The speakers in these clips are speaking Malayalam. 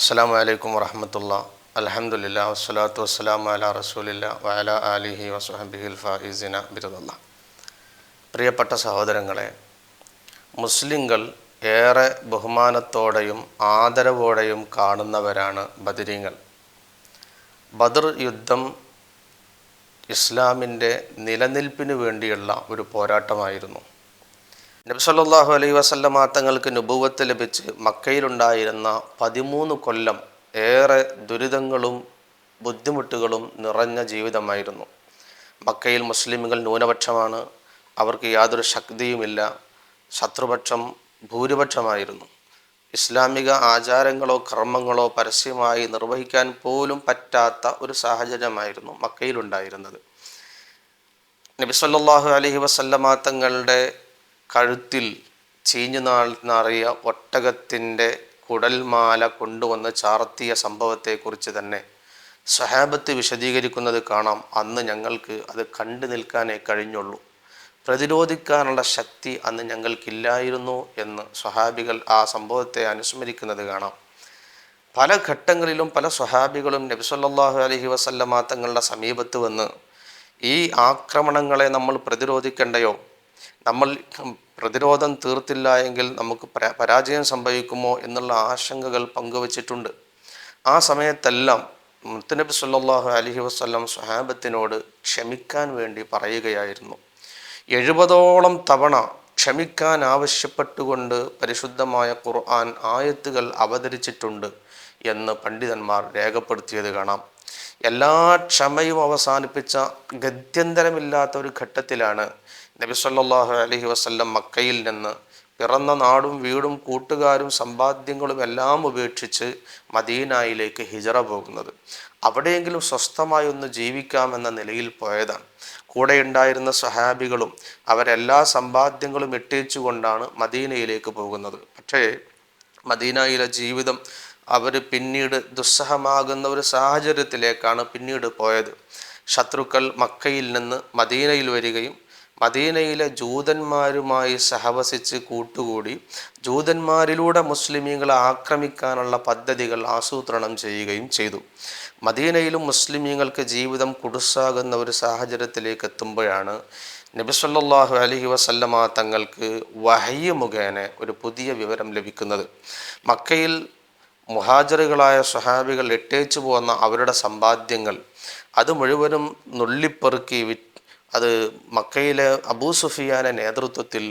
അസ്സലാമു അലൈക്കും വറഹ്മത്തുള്ളാഹി. അൽഹംദുലില്ലാഹി വസ്സലാത്തു വസ്സലാമു അലാ റസൂലില്ലാഹി വഅലാ ആലിഹി വസ്വഹ്ബിഹിൽ ഫായിസിന ബിറദല്ലാഹ്. പ്രിയപ്പെട്ട സഹോദരങ്ങളെ, മുസ്ലിങ്ങൾ ഏറെ ബഹുമാനത്തോടെയും ആദരവോടെയും കാണുന്നവരാണ് ബദരീങ്ങൾ. ബദർ യുദ്ധം ഇസ്ലാമിൻ്റെ നിലനിൽപ്പിന് വേണ്ടിയുള്ള ഒരു പോരാട്ടമായിരുന്നു. നബി സല്ലല്ലാഹു അലൈഹി വസല്ലമ തങ്ങൾക്ക് നുബുവത്ത് ലഭിച്ച് മക്കയിലുണ്ടായിരുന്ന 13 കൊല്ലം ഏറെ ദുരിതങ്ങളും ബുദ്ധിമുട്ടുകളും നിറഞ്ഞ ജീവിതമായിരുന്നു. മക്കയിൽ മുസ്ലിമുകൾ ന്യൂനപക്ഷമാണ്, അവർക്ക് യാതൊരു ശക്തിയുമില്ല, ശത്രുപക്ഷം ഭൂരിപക്ഷമായിരുന്നു. ഇസ്ലാമിക ആചാരങ്ങളോ കർമ്മങ്ങളോ പരസ്യമായി നിർവഹിക്കാൻ പോലും പറ്റാത്ത ഒരു സാഹചര്യമായിരുന്നു മക്കയിലുണ്ടായിരുന്നത്. നബി സല്ലല്ലാഹു അലൈഹി വസല്ലമ തങ്ങളുടെ കഴുത്തിൽ ചീഞ്ഞു നാറിയ ഒട്ടകത്തിൻ്റെ കുടൽമാല കൊണ്ടുവന്ന് ചാർത്തിയ സംഭവത്തെക്കുറിച്ച് തന്നെ സ്വഹാബത്ത് വിശദീകരിക്കുന്നത് കാണാം. അന്ന് ഞങ്ങൾക്ക് അത് കണ്ടു നിൽക്കാനേ കഴിഞ്ഞുള്ളൂ, പ്രതിരോധിക്കാനുള്ള ശക്തി അന്ന് ഞങ്ങൾക്കില്ലായിരുന്നു എന്ന് സ്വഹാബികൾ ആ സംഭവത്തെ അനുസ്മരിക്കുന്നത് കാണാം. പല ഘട്ടങ്ങളിലും പല സ്വഹാബികളും നബി സല്ലല്ലാഹു അലൈഹി വസല്ലമ തങ്ങളുടെ സമീപത്ത് വന്ന് ഈ ആക്രമണങ്ങളെ നമ്മൾ പ്രതിരോധിക്കണ്ടയോ, നമ്മൾ പ്രതിരോധം തീർത്തില്ല എങ്കിൽ നമുക്ക് പരാജയം സംഭവിക്കുമോ എന്നുള്ള ആശങ്കകൾ പങ്കുവച്ചിട്ടുണ്ട്. ആ സമയത്തെല്ലാം മുത്തുനബി സല്ലല്ലാഹു അലൈഹി വസല്ലം സ്വഹാബത്തിനോട് ക്ഷമിക്കാൻ വേണ്ടി പറയുകയായിരുന്നു. 70ഓളം തവണ ക്ഷമിക്കാൻ ആവശ്യപ്പെട്ടുകൊണ്ട് പരിശുദ്ധമായ ഖുർആൻ ആയത്തുകൾ അവതരിച്ചിട്ടുണ്ട് എന്ന് പണ്ഡിതന്മാർ രേഖപ്പെടുത്തിയത് കാണാം. എല്ലാ ക്ഷമയും അവസാനിപ്പിച്ച ഗത്യന്തരമില്ലാത്ത ഒരു ഘട്ടത്തിലാണ് നബി സല്ലല്ലാഹു അലൈഹി വസല്ലം മക്കയിൽ നിന്ന് പിറന്ന നാടും വീടും കൂട്ടുകാരും സമ്പാദ്യങ്ങളും എല്ലാം ഉപേക്ഷിച്ച് മദീനയിലേക്ക് ഹിജറ പോകുന്നത്. അവിടെയെങ്കിലും സ്വസ്ഥമായി ഒന്ന് ജീവിക്കാമെന്ന നിലയിൽ പോയതാണ്. കൂടെ ഉണ്ടായിരുന്ന സ്വഹാബികളും അവരെല്ലാ സമ്പാദ്യങ്ങളും ഇട്ടേച്ചുകൊണ്ടാണ് മദീനയിലേക്ക് പോകുന്നത്. പക്ഷേ മദീനയിലെ ജീവിതം അവർ പിന്നീട് ദുസ്സഹമാകുന്ന ഒരു സാഹചര്യത്തിലേക്കാണ് പിന്നീട് പോയത്. ശത്രുക്കൾ മക്കയിൽ നിന്ന് മദീനയിൽ വരികയും മദീനയിലെ ജൂതന്മാരുമായി സഹവസിച്ച് കൂട്ടുകൂടി ജൂതന്മാരിലൂടെ മുസ്ലിമീങ്ങളെ ആക്രമിക്കാനുള്ള പദ്ധതികൾ ആസൂത്രണം ചെയ്യുകയും ചെയ്തു. മദീനയിലും മുസ്ലിമീങ്ങൾക്ക് ജീവിതം കുടുസാകുന്ന ഒരു സാഹചര്യത്തിലേക്ക് എത്തുമ്പോഴാണ് നബി സല്ലല്ലാഹു അലൈഹി വസല്ലമ തങ്ങൾക്ക് വഹയ്യ് മുഖേന ഒരു പുതിയ വിവരം ലഭിക്കുന്നത്. മക്കയിൽ മുഹാജിറുകളായ സ്വഹാബികൾ ഇട്ടേച്ചു പോന്ന അവരുടെ സമ്പാദ്യങ്ങൾ അത് മുഴുവനും നുള്ളിപ്പെറുക്കി അത് മക്കയിലെ അബൂ സുഫിയാന്റെ നേതൃത്വത്തിൽ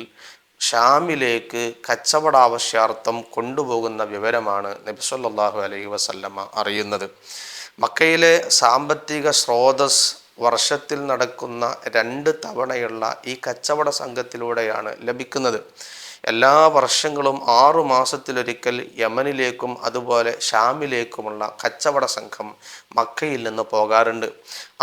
ഷാമിലേക്ക് കച്ചവട ആവശ്യാർത്ഥം കൊണ്ടുപോകുന്ന വിവരമാണ് നബി സല്ലല്ലാഹു അലൈഹി വസല്ലമ അറിയുന്നത്. മക്കയിലെ സാമ്പത്തിക സ്രോതസ് വർഷത്തിൽ നടക്കുന്ന 2 തവണയുള്ള ഈ കച്ചവട സംഘത്തിലൂടെയാണ് ലഭിക്കുന്നത്. എല്ലാ വർഷങ്ങളും 6 മാസത്തിലൊരിക്കൽ യമനിലേക്കും അതുപോലെ ഷാമിലേക്കുമുള്ള കച്ചവട സംഘം മക്കയിൽ നിന്ന് പോകാറുണ്ട്.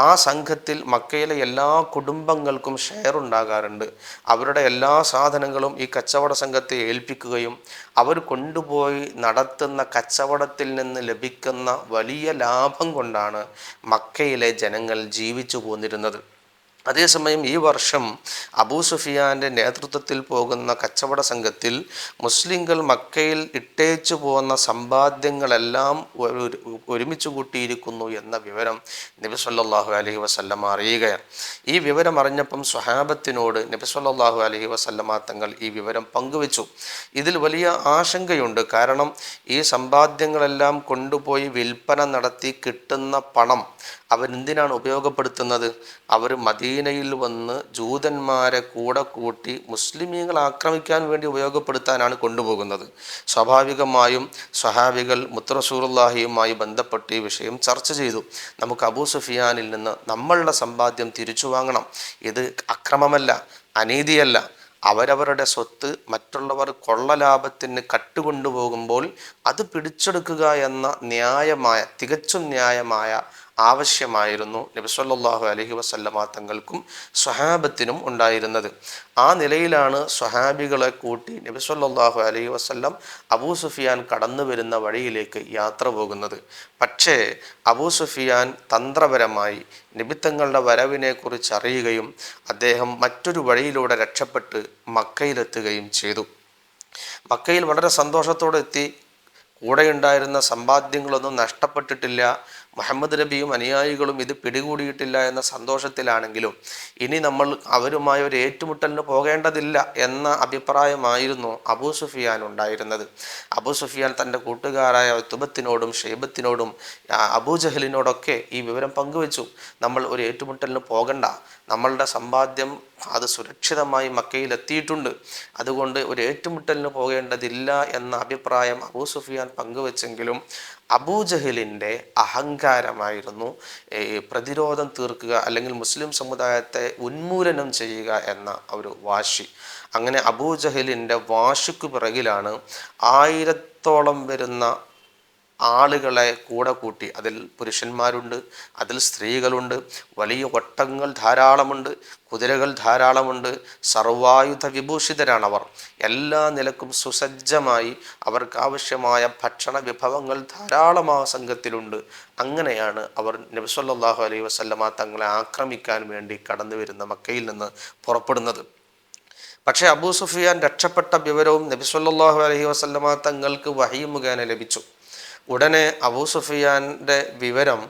ആ സംഘത്തിൽ മക്കയിലെ എല്ലാ കുടുംബങ്ങൾക്കും ഷെയർ ഉണ്ടാകാറുണ്ട്. അവരുടെ എല്ലാ സാധനങ്ങളും ഈ കച്ചവട സംഘത്തെ ഏൽപ്പിക്കുകയും അവർ കൊണ്ടുപോയി നടത്തുന്ന കച്ചവടത്തിൽ നിന്ന് ലഭിക്കുന്ന വലിയ ലാഭം കൊണ്ടാണ് മക്കയിലെ ജനങ്ങൾ ജീവിച്ചു പോന്നിരുന്നത്. അതേസമയം ഈ വർഷം അബൂ സുഫിയാന്റെ നേതൃത്വത്തിൽ പോകുന്ന കച്ചവട സംഘത്തിൽ മുസ്ലിങ്ങൾ മക്കയിൽ ഇട്ടേച്ചു പോകുന്ന സമ്പാദ്യങ്ങളെല്ലാം ഒരുമിച്ച് കൂട്ടിയിരിക്കുന്നു എന്ന വിവരം നബി സല്ലല്ലാഹു അലൈഹി വസല്ലമ അറിയുകയാണ്. ഈ വിവരം അറിഞ്ഞപ്പം സ്വഹാബത്തിനോട് നബി സല്ലല്ലാഹു അലൈഹി വസല്ലമ തങ്ങൾ ഈ വിവരം പങ്കുവെച്ചു. ഇതിൽ വലിയ ആശങ്കയുണ്ട്. കാരണം ഈ സമ്പാദ്യങ്ങളെല്ലാം കൊണ്ടുപോയി വിൽപ്പന നടത്തി കിട്ടുന്ന പണം അവരെന്തിനാണ് ഉപയോഗപ്പെടുത്തുന്നത്? അവർ മദീനയിൽ വന്ന് ജൂതന്മാരെ കൂടെ കൂട്ടി മുസ്ലിമീങ്ങൾ ആക്രമിക്കാൻ വേണ്ടി ഉപയോഗപ്പെടുത്താനാണ് കൊണ്ടുപോകുന്നത്. സ്വാഭാവികമായും സ്വഹാബികൾ മുത്ത് റസൂലുള്ളാഹിയുമായി ബന്ധപ്പെട്ട് ഈ വിഷയം ചർച്ച ചെയ്തു. നമുക്ക് അബൂ സുഫിയാനിൽ നിന്ന് നമ്മളുടെ സമ്പാദ്യം തിരിച്ചു വാങ്ങണം. ഇത് അക്രമമല്ല, അനീതിയല്ല. അവരവരുടെ സ്വത്ത് മറ്റുള്ളവർ കൊള്ളലാഭത്തിന് കട്ടുകൊണ്ടുപോകുമ്പോൾ അത് പിടിച്ചെടുക്കുക എന്ന തികച്ചും ന്യായമായ ആവശ്യമായിരുന്നു നബി സല്ലല്ലാഹു അലൈഹി വസല്ലമ തങ്ങൾക്കും സ്വഹാബത്തിനും ഉണ്ടായിരുന്നത്. ആ നിലയിലാണ് സ്വഹാബികളെ കൂട്ടി നബി സല്ലല്ലാഹു അലൈഹി വസല്ലം അബൂ സുഫിയാൻ കടന്നു വരുന്ന വഴിയിലേക്ക് യാത്ര പോകുന്നത്. പക്ഷേ അബൂ സുഫിയാൻ തന്ത്രപരമായി നബിത്തങ്ങളുടെ വരവിനെ കുറിച്ച് അറിയുകയും അദ്ദേഹം മറ്റൊരു വഴിയിലൂടെ രക്ഷപ്പെട്ട് മക്കയിലെത്തുകയും ചെയ്തു. മക്കയിൽ വളരെ സന്തോഷത്തോടെ എത്തി. കൂടെയുണ്ടായിരുന്ന സമ്പാദ്യങ്ങളൊന്നും നഷ്ടപ്പെട്ടിട്ടില്ല, മുഹമ്മദ് നബിയും അനുയായികളും ഇത് പിടികൂടിയിട്ടില്ല എന്ന സന്തോഷത്തിലാണെങ്കിലും ഇനി നമ്മൾ അവരുമായി ഒരു ഏറ്റുമുട്ടലിന് പോകേണ്ടതില്ല എന്ന അഭിപ്രായമായിരുന്നു അബൂ സുഫിയാൻ ഉണ്ടായിരുന്നത്. അബൂ സുഫിയാൻ തൻ്റെ കൂട്ടുകാരായ ഉത്ബത്തിനോടും ഷൈബത്തിനോടും അബൂജഹലിനോടൊക്കെ ഈ വിവരം പങ്കുവെച്ചു. നമ്മൾ ഒരു ഏറ്റുമുട്ടലിന് പോകണ്ട, നമ്മളുടെ സമ്പാദ്യം അത് സുരക്ഷിതമായി മക്കയിൽ എത്തിയിട്ടുണ്ട്, അതുകൊണ്ട് ഒരു ഏറ്റുമുട്ടലിന് പോകേണ്ടതില്ല എന്ന അഭിപ്രായം അബൂ സുഫിയാൻ പങ്കുവെച്ചെങ്കിലും അബൂജഹലിൻ്റെ അഹങ്കാരമായിരുന്നു പ്രതിരോധം തീർക്കുക, അല്ലെങ്കിൽ മുസ്ലിം സമുദായത്തെ ഉന്മൂലനം ചെയ്യുക എന്ന ഒരു വാശി. അങ്ങനെ അബൂജഹലിൻ്റെ വാശിക്കു പിറകിലാണ് 1000-ഓളം വരുന്ന ആളുകളെ കൂടെ കൂട്ടി. അതിൽ പുരുഷന്മാരുണ്ട്, അതിൽ സ്ത്രീകളുണ്ട്, വലിയ ഒട്ടകങ്ങൾ ധാരാളമുണ്ട്, കുതിരകൾ ധാരാളമുണ്ട്, സർവായുധ വിഭൂഷിതരാണവർ. എല്ലാ നിലക്കും സുസജ്ജമായി അവർക്കാവശ്യമായ ഭക്ഷണ വിഭവങ്ങൾ ധാരാളം ആ സംഘത്തിലുണ്ട്. അങ്ങനെയാണ് അവർ നബി സല്ലല്ലാഹു അലൈഹി വസല്ലമ തങ്ങളെ ആക്രമിക്കാൻ വേണ്ടി കടന്നു വരുന്ന മക്കയിൽ നിന്ന് പുറപ്പെടുന്നത്. പക്ഷേ അബൂ സുഫിയാൻ രക്ഷപ്പെട്ട വിവരവും നബി സല്ലല്ലാഹു അലൈഹി വസല്ലമ തങ്ങൾക്ക് വഹീ മുഖേന ലഭിച്ചു. ഉടനെ അബൂ സുഫിയാൻ്റെ വിവരം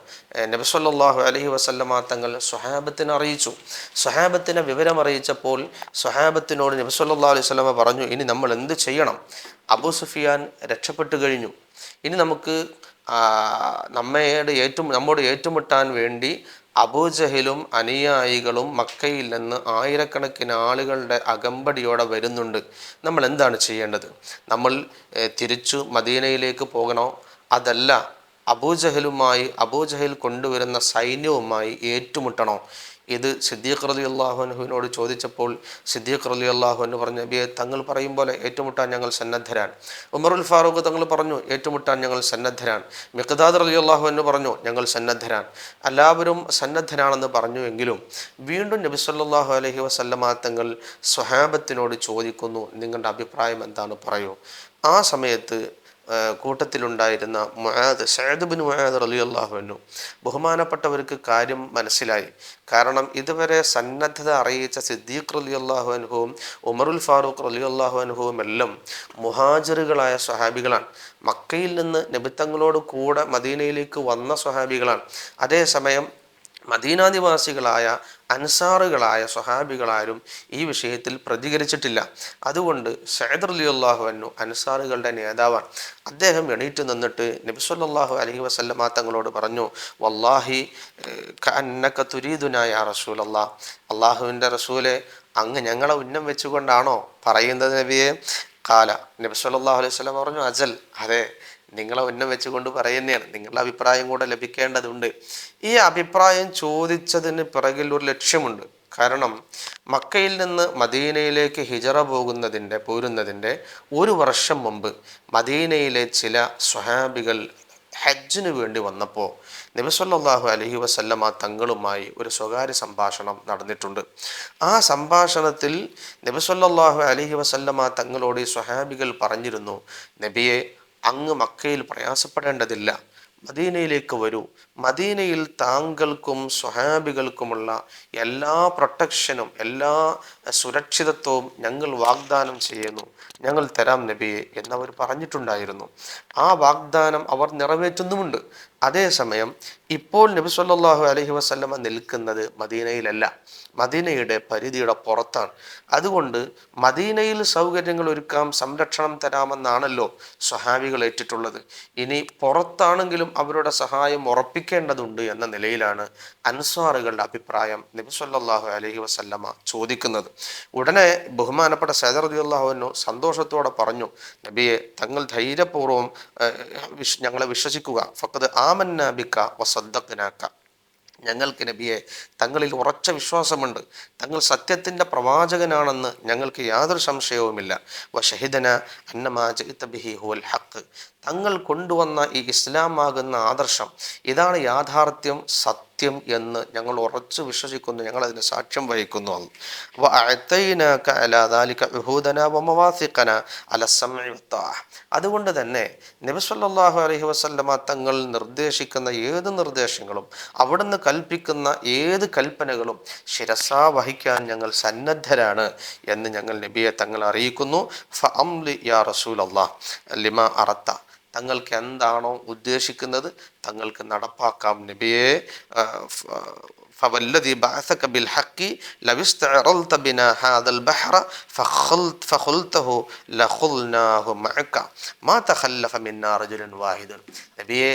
നബി സല്ലല്ലാഹു അലൈഹി വസല്ലമ തങ്ങൾ സ്വഹാബത്തിനെ അറിയിച്ചു. സ്വഹാബത്തിനെ വിവരം അറിയിച്ചപ്പോൾ സ്വഹാബത്തിനോട് നബി സല്ലല്ലാഹു അലൈഹി വസല്ലമ പറഞ്ഞു, ഇനി നമ്മൾ എന്ത് ചെയ്യണം? അബൂ സുഫിയാൻ രക്ഷപ്പെട്ടു കഴിഞ്ഞു, ഇനി നമുക്ക് നമ്മോട് ഏറ്റുമുട്ടാൻ വേണ്ടി അബൂജഹലും അനുയായികളും മക്കയിൽ നിന്ന് ആയിരക്കണക്കിന് ആളുകളുടെ അകമ്പടിയോടെ വരുന്നുണ്ട്. നമ്മൾ എന്താണ് ചെയ്യേണ്ടത്? നമ്മൾ തിരിച്ചു മദീനയിലേക്ക് പോകണോ, അതല്ല അബൂജഹൽ കൊണ്ടുവരുന്ന സൈന്യവുമായി ഏറ്റുമുട്ടണോ? ഇത് സിദ്ദീഖ് റളിയല്ലാഹു അൻഹുവിനോട് ചോദിച്ചപ്പോൾ സിദ്ദീഖ് റളിയല്ലാഹു അൻഹു പറഞ്ഞു, നബിയെ, തങ്ങൾ പറയും പോലെ ഏറ്റുമുട്ടാൻ ഞങ്ങൾ സന്നദ്ധരാണ്. ഉമറുൽ ഫാറൂഖ് തങ്ങൾ പറഞ്ഞു, ഏറ്റുമുട്ടാൻ ഞങ്ങൾ സന്നദ്ധരാണ്. മിഖ്ദാദ് റളിയല്ലാഹു അൻഹു പറഞ്ഞു, ഞങ്ങൾ സന്നദ്ധരാണ്. എല്ലാവരും സന്നദ്ധരാണെന്ന് പറഞ്ഞുവെങ്കിലും വീണ്ടും നബി സല്ലല്ലാഹു അലൈഹി വസല്ലമ തങ്ങൾ സ്വഹാബത്തിനോട് ചോദിക്കുന്നു, നിങ്ങളുടെ അഭിപ്രായം എന്താണ്, പറയൂ. ആ സമയത്ത് കൂട്ടത്തിലുണ്ടായിരുന്ന സഅദ് ബിൻ മുആദ് റളിയല്ലാഹു അൻഹു, ബഹുമാനപ്പെട്ടവർക്ക് കാര്യം മനസ്സിലായി. കാരണം ഇതുവരെ സന്നദ്ധത അറിയിച്ച സിദ്ദീഖ് റളിയല്ലാഹു അൻഹുവും ഉമറുൽ ഫാറൂഖ് റളിയല്ലാഹു അൻഹുവും എല്ലാം മുഹാജിറുകളായ സ്വഹാബികളാണ്. മക്കയിൽ നിന്ന് നബി തങ്ങളോട് കൂടെ മദീനയിലേക്ക് വന്ന സ്വഹാബികളാണ്. അതേസമയം മദീനാനിവാസികളായ അൻസാറുകളായ സ്വഹാബികളാരും ഈ വിഷയത്തിൽ പ്രതികരിച്ചിട്ടില്ല. അതുകൊണ്ട് സഅദ് റളിയല്ലാഹു അൻഹു അൻസാറുകളുടെ നേതാവാണ്. അദ്ദേഹം എണീറ്റ് നിന്നിട്ട് നബി സല്ലല്ലാഹു അലൈഹി വസല്ലമ തങ്ങളോട് പറഞ്ഞു, വല്ലാഹി കഅന്നക തുരീദുനാ യാ റസൂലല്ലാഹ്, അല്ലാഹുവിൻ്റെ റസൂലെ, അങ്ങ് ഞങ്ങളെ ഉന്നം വെച്ചുകൊണ്ടാണോ പറയുന്നത് നബിയെ? ഖാല, നബി സല്ലല്ലാഹു അലൈഹി വസല്ലം പറഞ്ഞു, അജൽ, അതെ, നിങ്ങളെ ഉന്നം വെച്ചുകൊണ്ട് പറയുന്നതാണ്, നിങ്ങളുടെ അഭിപ്രായം കൂടെ ലഭിക്കേണ്ടതുണ്ട്. ഈ അഭിപ്രായം ചോദിച്ചതിന് പിറകിൽ ഒരു ലക്ഷ്യമുണ്ട്. കാരണം മക്കയിൽ നിന്ന് മദീനയിലേക്ക് ഹിജറ പോരുന്നതിൻ്റെ 1 വർഷം മുമ്പ് മദീനയിലെ ചില സ്വഹാബികൾ ഹജ്ജിന് വേണ്ടി വന്നപ്പോൾ നബി സല്ലല്ലാഹു അലൈഹി വസല്ലമ തങ്ങളുമായി ഒരു സ്വകാര്യ സംഭാഷണം നടന്നിട്ടുണ്ട്. ആ സംഭാഷണത്തിൽ നബി സല്ലല്ലാഹു അലൈഹി വസല്ലമ തങ്ങളോട് ഈ സ്വഹാബികൾ പറഞ്ഞിരുന്നു, നബിയെ, അങ്ങ് മക്കയിൽ പ്രയാസപ്പെടേണ്ടതില്ല, മദീനയിലേക്ക് വരൂ. മദീനയിൽ താങ്കൾക്കും സ്വഹാബികൾക്കുമുള്ള എല്ലാ പ്രൊട്ടക്ഷനും എല്ലാ സുരക്ഷിതത്വവും ഞങ്ങൾ വാഗ്ദാനം ചെയ്യുന്നു, ഞങ്ങൾ തരാം നബിയെ എന്നവർ പറഞ്ഞിട്ടുണ്ടായിരുന്നു. ആ വാഗ്ദാനം അവർ നിറവേറ്റുന്നുമുണ്ട്. അതേസമയം ഇപ്പോൾ നബി സല്ലല്ലാഹു അലൈഹി വസല്ലമ നിൽക്കുന്നത് മദീനയിലല്ല, മദീനയുടെ പരിധിയുടെ പുറത്താണ്. അതുകൊണ്ട് മദീനയിൽ സൗകര്യങ്ങൾ ഒരുക്കാം, സംരക്ഷണം തരാമെന്നാണല്ലോ സ്വഹാബികൾ ഏറ്റിട്ടുള്ളത്. ഇനി പുറത്താണെങ്കിലും അവരുടെ സഹായം ഉറപ്പിക്കേണ്ടതുണ്ട് എന്ന നിലയിലാണ് അൻസ്വാറുകളുടെ അഭിപ്രായം നബി സല്ലല്ലാഹു അലൈഹി വസല്ലമ ചോദിക്കുന്നത്. ഉടനെ ബഹുമാനപ്പെട്ട സഅദ് റളിയല്ലാഹു അൻഹു സന്തോഷത്തോടെ പറഞ്ഞു, നബിയെ, തങ്ങൾ ധൈര്യപൂർവ്വം ഞങ്ങളെ വിശ്വസിക്കുക. ഫഖദ് ആമന്നാ ബിക വസദ്ദഖ്നാക, ഞങ്ങൾക്ക് നബിയെ തങ്ങളിൽ ഉറച്ച വിശ്വാസമുണ്ട്, തങ്ങൾ സത്യത്തിൻ്റെ പ്രവാചകനാണെന്ന് ഞങ്ങൾക്ക് യാതൊരു സംശയവുമില്ല. വശഹിദന അന്നമാ ജഇത ബിഹി ഹുവൽ ഹഖ്, തങ്ങൾ കൊണ്ടുവന്ന ഈ ഇസ്ലാമാകുന്ന ആദർശം ഇതാണ് യാഥാർത്ഥ്യം, സത്യം എന്ന് ഞങ്ങൾ ഉറച്ചു വിശ്വസിക്കുന്നു, ഞങ്ങളതിന് സാക്ഷ്യം വഹിക്കുന്നു. അതുകൊണ്ട് തന്നെ നബി സല്ലല്ലാഹു അലൈഹി വസല്ലമ തങ്ങൾ നിർദ്ദേശിക്കുന്ന ഏത് നിർദ്ദേശങ്ങളും അവിടുന്ന് കൽപ്പിക്കുന്ന ഏത് കൽപ്പനകളും ശിരസാ വഹിക്കാൻ ഞങ്ങൾ സന്നദ്ധരാണ് എന്ന് ഞങ്ങൾ നബിയെ തങ്ങൾ അറിയിക്കുന്നു. ഫഅംലി യാ റസൂലല്ലാഹ് ലിമാ അറത്ത, തങ്ങൾക്ക് എന്താണോ ഉദ്ദേശിക്കുന്നത് തങ്ങൾക്ക് നടപ്പാക്കാം നബിയെ. فوالذي بعثك بالحق لو استعرضت بنا هذا البحر فخلته لخلناه معك ما تخلف منا رجل واحد. നബിയെ,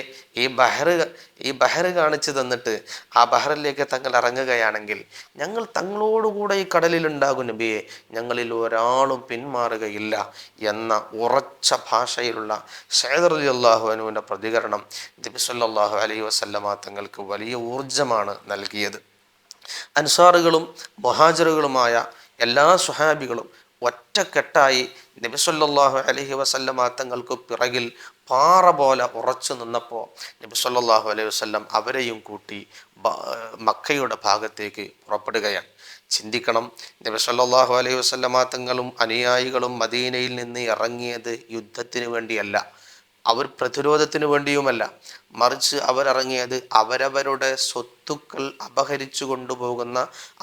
ഈ ബഹർ കാണിച്ചു തന്നിട്ട് ആ ബഹറിലേക്ക് തങ്ങൾ ഇറങ്ങുകയാണെങ്കിൽ ഞങ്ങൾ തങ്ങളോടുകൂടെ ഈ കടലിൽ ഉണ്ടാകും നബിയെ, ഞങ്ങളിൽ ഒരാളും പിന്മാറുകയില്ല എന്ന ഉറച്ച ഭാഷയിലുള്ള സഅദ് റളിയല്ലാഹു അൻഹുവിൻ്റെ പ്രതികരണം നബി സല്ലല്ലാഹു അലൈഹി വസല്ലമ തങ്ങൾക്ക് വലിയ ഊർജ്ജമാണ് നൽകിയത്. അൻസാറുകളും മുഹാജിറുകളുമായ എല്ലാ സ്വഹാബികളും ഒറ്റക്കെട്ടായി നബി സല്ലല്ലാഹു അലൈഹി വസല്ലമ തങ്ങൾക്ക് പിറകിൽ പാറ പോലെ ഉറച്ചു നിന്നപ്പോൾ നബി സല്ലല്ലാഹു അലൈഹി വസല്ലം അവരെയും കൂട്ടി മക്കയുടെ ഭാഗത്തേക്ക് പുറപ്പെടുകയാണ്. ചിന്തിക്കണം, നബി സല്ലല്ലാഹു അലൈഹി വസല്ലമ തങ്ങളും അനുയായികളും മദീനയിൽ നിന്ന് ഇറങ്ങിയത് യുദ്ധത്തിന് വേണ്ടിയല്ല, അവർ പ്രതിരോധത്തിന് വേണ്ടിയുമല്ല, മറിച്ച് അവരിറങ്ങിയത് അവരവരുടെ സ്വത്തുക്കൾ അപഹരിച്ചു കൊണ്ടുപോകുന്ന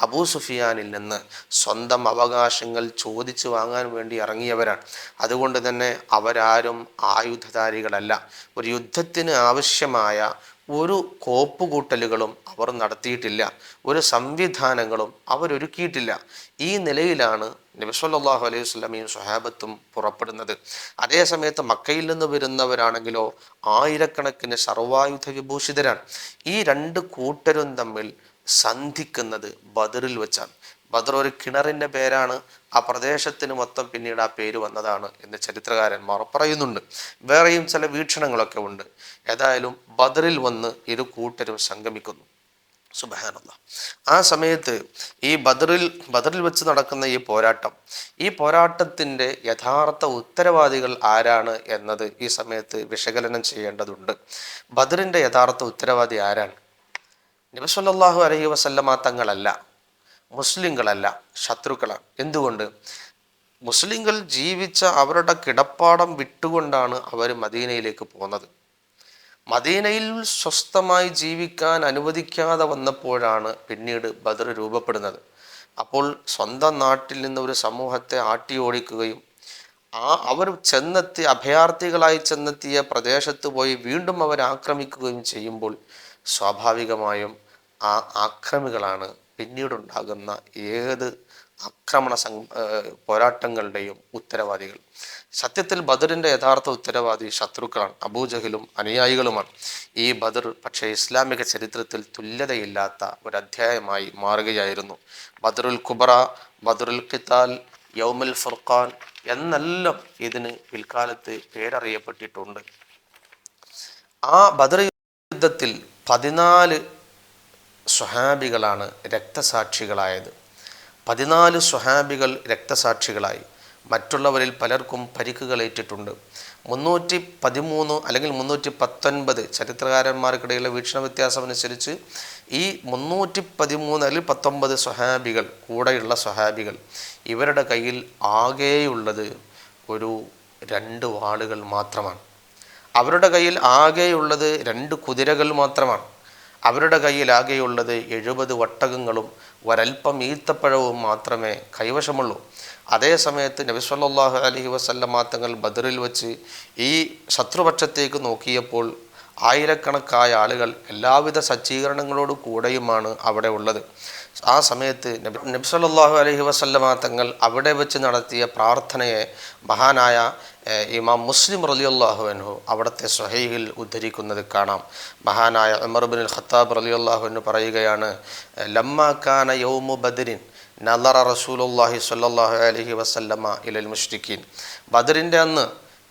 അബൂ സുഫിയാനിൽ നിന്ന് സ്വന്തം അവകാശങ്ങൾ ചോദിച്ചു വാങ്ങാൻ വേണ്ടി ഇറങ്ങിയവരാണ്. അതുകൊണ്ട് തന്നെ അവരാരും ആയുധധാരികളല്ല. ഒരു യുദ്ധത്തിന് ആവശ്യമായ ഒരു കോപ്പുകൂട്ടലുകളും അവർ നടത്തിയിട്ടില്ല, ഒരു സംവിധാനങ്ങളും അവരൊരുക്കിയിട്ടില്ല. ഈ നിലയിലാണ് നബി സല്ലല്ലാഹു അലൈഹി വസല്ലമയും സ്വഹാബത്തും പുറപ്പെടുന്നത്. അതേ സമയത്ത് മക്കയിൽ നിന്ന് വരുന്നവരാണെങ്കിലോ ആയിരക്കണക്കിന് സർവായുധ വിഭൂഷിതരാണ്. ഈ രണ്ട് കൂട്ടരും തമ്മിൽ സന്ധിക്കുന്നത് ബദറിൽ വെച്ചാണ്. ബദർ ഒരു കിണറിൻ്റെ പേരാണ്, ആ പ്രദേശത്തിന് മൊത്തം പിന്നീട് ആ പേര് വന്നതാണ് എന്ന് ചരിത്രകാരന്മാർ പറയുന്നുണ്ട്. വേറെയും ചില വീക്ഷണങ്ങളൊക്കെ ഉണ്ട്. ഏതായാലും ബദറിൽ വന്ന് ഇരു കൂട്ടരും സംഗമിക്കുന്നു. സുബ്ഹാനല്ലാഹ്. ആ സമയത്ത് ഈ ബദറിൽ വെച്ച് നടക്കുന്ന ഈ പോരാട്ടത്തിൻ്റെ യഥാർത്ഥ ഉത്തരവാദികൾ ആരാണ് എന്നത് ഈ സമയത്ത് വിശകലനം ചെയ്യേണ്ടതുണ്ട്. ബദറിൻ്റെ യഥാർത്ഥ ഉത്തരവാദി ആരാണ്? നബി സല്ലല്ലാഹു അലൈഹി വസല്ലമ തങ്ങളല്ല, മുസ്ലിങ്ങളല്ല, ശത്രുക്കളാണ്. എന്തുകൊണ്ട്? മുസ്ലിങ്ങൾ ജീവിച്ച അവരുടെ കിടപ്പാടം വിട്ടുകൊണ്ടാണ് അവർ മദീനയിലേക്ക് പോകുന്നത്. മദീനയിൽ സ്വസ്ഥമായി ജീവിക്കാൻ അനുവദിക്കാതെ വന്നപ്പോഴാണ് പിന്നീട് ബദർ രൂപപ്പെടുന്നത്. അപ്പോൾ സ്വന്തം നാട്ടിൽ നിന്ന് ഒരു സമൂഹത്തെ ആട്ടി ഓടിക്കുകയും അവർ അഭയാർത്ഥികളായി ചെന്നെത്തിയ പ്രദേശത്ത് പോയി വീണ്ടും അവർ ആക്രമിക്കുകയും ചെയ്യുമ്പോൾ സ്വാഭാവികമായും ആ ആക്രമികളാണ് പിന്നീടുണ്ടാകുന്ന ഏത് പോരാട്ടങ്ങളുടെയും ഉത്തരവാദികൾ. സത്യത്തിൽ ബദറിൻ്റെ യഥാർത്ഥ ഉത്തരവാദി ശത്രുക്കളാണ്, അബൂജഹലും അനുയായികളുമാണ്. ഈ ബദർ പക്ഷേ ഇസ്ലാമിക ചരിത്രത്തിൽ തുല്യതയില്ലാത്ത ഒരു അധ്യായമായി മാറുകയായിരുന്നു. ബദറുൽ കുബ്ര, ബദറുൽ ഖിതാൽ, യൗമുൽ ഫുർഖാൻ എന്നെല്ലാം ഇതിന് പിൽക്കാലത്ത് പേരറിയപ്പെട്ടിട്ടുണ്ട്. ആ ബദർ യുദ്ധത്തിൽ 14 സ്വഹാബികളാണ് രക്തസാക്ഷികളായത്. 14 സ്വഹാബികൾ രക്തസാക്ഷികളായി. മറ്റുള്ളവരിൽ പലർക്കും പരിക്കുകളേറ്റിട്ടുണ്ട്. 313 അല്ലെങ്കിൽ 319 ചരിത്രകാരന്മാർക്കിടയിലുള്ള വീക്ഷണ വ്യത്യാസം അനുസരിച്ച് ഈ 313 അല്ലെങ്കിൽ 19 സ്വഹാബികൾ, കൂടെയുള്ള സ്വഹാബികൾ, ഇവരുടെ കയ്യിൽ ആകെയുള്ളത് ഒരു 2 വാളുകൾ മാത്രമാണ്. അവരുടെ കയ്യിൽ ആകെയുള്ളത് 2 കുതിരകൾ മാത്രമാണ്. അവരുടെ കയ്യിൽ ആകെയുള്ളത് 70 ഒട്ടകങ്ങളും ഒരൽപ്പം ഈത്തപ്പഴവും മാത്രമേ കൈവശമുള്ളൂ. അതേ സമയത്ത് നബി സല്ലല്ലാഹു അലൈഹി വസല്ലമ തങ്ങൾ ബദറിൽ വെച്ച് ഈ ശത്രുപക്ഷത്തേക്ക് നോക്കിയപ്പോൾ ആയിരക്കണക്കായ ആളുകൾ എല്ലാവിധ സജ്ജീകരണങ്ങളോട് കൂടെയുമാണ് അവിടെ ഉള്ളത്. ആ സമയത്ത് നബി സല്ലല്ലാഹു അലൈഹി വസല്ലമ തങ്ങൾ അവിടെ വെച്ച് നടത്തിയ പ്രാർത്ഥനയെ മഹാനായ ഇമാം മുസ്ലിം റളിയല്ലാഹു അൻഹു അവിടുത്തെ സ്വഹീഹിൽ ഉദ്ധരിക്കുന്നത് കാണാം. മഹാനായ ഉമർ ഇബ്നുൽ ഖത്താബ് റളിയല്ലാഹു അൻഹു പറയുകയാണ്, ലമ്മാ കാന യൗമു ബദരിൻ നളറ റസൂലുള്ളാഹി സ്വല്ലല്ലാഹു അലൈഹി വസല്ലമ ഇലൽ മുശ്രിക്കീൻ. ബദറിൻ്റെ അന്ന്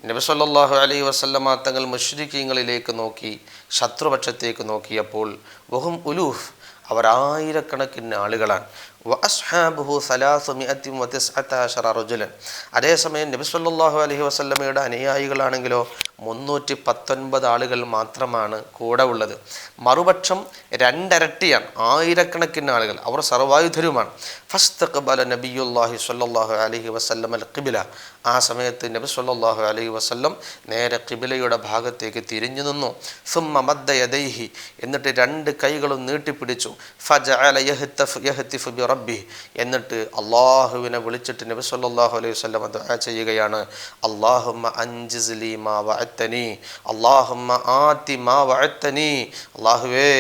നബി സല്ലല്ലാഹു അലൈഹി വസല്ലമ തങ്ങൾ മുശ്രിക്കീങ്ങളിലേക്ക് നോക്കി, ശത്രുപക്ഷത്തേക്ക് നോക്കിയപ്പോൾ വഹും ഉലൂഫ്, അവർ ആയിരക്കണക്കിന് ആളുകളാണ്. വഅസ്ഹാബുഹു 319 റജുലൻ. അതേസമയം നബി സല്ലല്ലാഹു അലൈഹി വസല്ലമയുടെ അനുയായികളാണെങ്കിലോ 319 ആളുകൾ മാത്രമാണ് കൂടെ ഉള്ളത്. മറുപക്ഷം 2 ഇരട്ടിയാണ്, ആയിരക്കണക്കിന് ആളുകൾ, അവർ സർവായുധരുമാണ്. ഫസ്തഖബല നബിയുല്ലാഹി സ്വല്ലല്ലാഹു അലൈഹി വസല്ലം അൽ ഖിബ്ല. ആ സമയത്ത് നബി സ്വല്ലല്ലാഹു അലൈഹി വസല്ലം നേരെ ഖിബ്ലയുടെ ഭാഗത്തേക്ക് തിരിഞ്ഞു നിന്നു. സുമ്മ മദ്ദ യദൈഹി, എന്നിട്ട് രണ്ട് കൈകളും നീട്ടിപ്പിടിച്ചു. ഫജഅല യഹ്തിഫു ബിറബ്ബിഹി, എന്നിട്ട് അല്ലാഹുവിനെ വിളിച്ചിട്ട് നബി സ്വല്ലല്ലാഹു അലൈഹി വസല്ലം ദുആ ചെയ്യുകയാണ്. അല്ലാഹുമ്മ അൻജിസ് ലി മാ വഅദ്തനി, അല്ലാഹുമ്മ ആതി മാ വഅദ്തനി. അല്ലാഹുവേ,